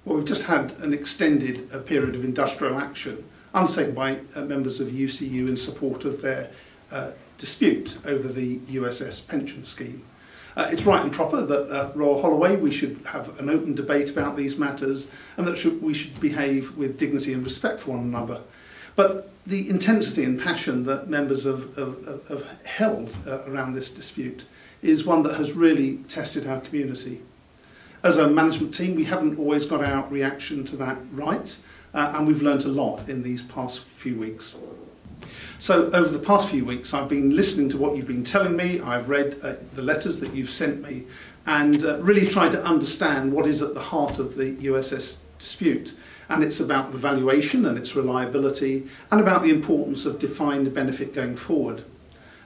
Well, we've just had an extended period of industrial action undertaken by members of UCU in support of their dispute over the USS pension scheme. It's right and proper that at Royal Holloway we should have an open debate about these matters, and that we should behave with dignity and respect for one another. But the intensity and passion that members have held around this dispute is one that has really tested our community. As a management team, we haven't always got our reaction to that right, and we've learnt a lot in these past few weeks. So over the past few weeks, I've been listening to what you've been telling me. I've read the letters that you've sent me, and really tried to understand what is at the heart of the USS dispute. And it's about the valuation and its reliability, and about the importance of defined benefit going forward.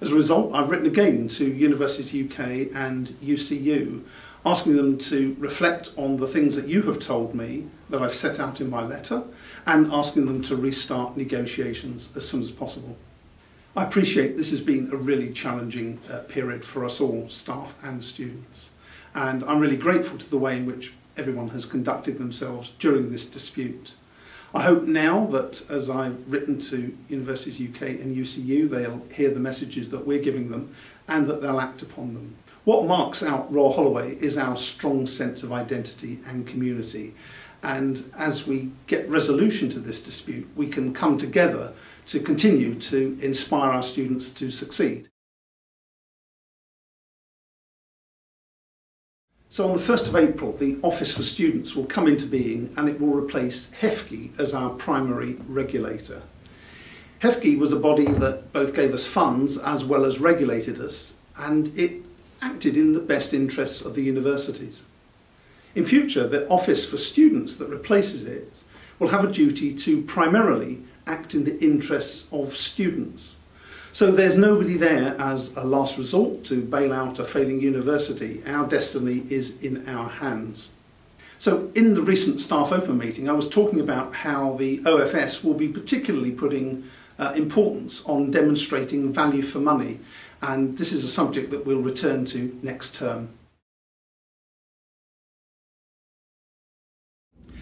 As a result, I've written again to University UK and UCU, asking them to reflect on the things that you have told me that I've set out in my letter, and asking them to restart negotiations as soon as possible. I appreciate this has been a really challenging period for us all, staff and students, and I'm really grateful to the way in which everyone has conducted themselves during this dispute. I hope now that, as I've written to Universities UK and UCU, they'll hear the messages that we're giving them and that they'll act upon them. What marks out Royal Holloway is our strong sense of identity and community, and as we get resolution to this dispute, we can come together to continue to inspire our students to succeed. So on the 1st of April, the Office for Students will come into being, and it will replace HEFGE as our primary regulator. HEFGE was a body that both gave us funds as well as regulated us, and it acted in the best interests of the universities. In future, the Office for Students that replaces it will have a duty to primarily act in the interests of students. So there's nobody there as a last resort to bail out a failing university. Our destiny is in our hands. So in the recent staff open meeting, I was talking about how the OFS will be particularly putting importance on demonstrating value for money, and this is a subject that we'll return to next term.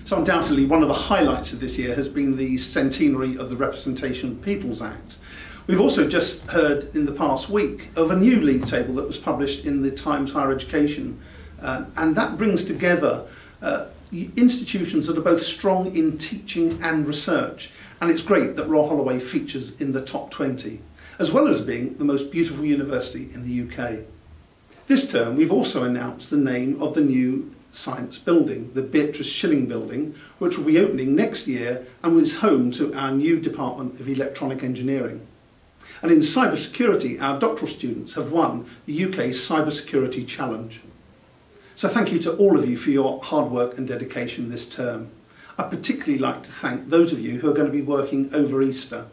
So undoubtedly one of the highlights of this year has been the centenary of the Representation of Peoples Act. We've also just heard in the past week of a new league table that was published in the Times Higher Education, and that brings together institutions that are both strong in teaching and research, and it's great that Royal Holloway features in the top 20, as well as being the most beautiful university in the UK. This term we've also announced the name of the new science building, the Beatrice Shilling building, which will be opening next year and is home to our new Department of Electronic Engineering. And in cybersecurity, our doctoral students have won the UK's Cybersecurity Challenge. So thank you to all of you for your hard work and dedication this term. I'd particularly like to thank those of you who are going to be working over Easter,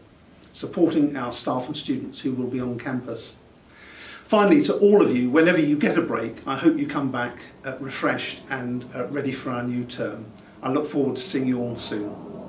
supporting our staff and students who will be on campus. Finally, to all of you, whenever you get a break, I hope you come back refreshed and ready for our new term. I look forward to seeing you all soon.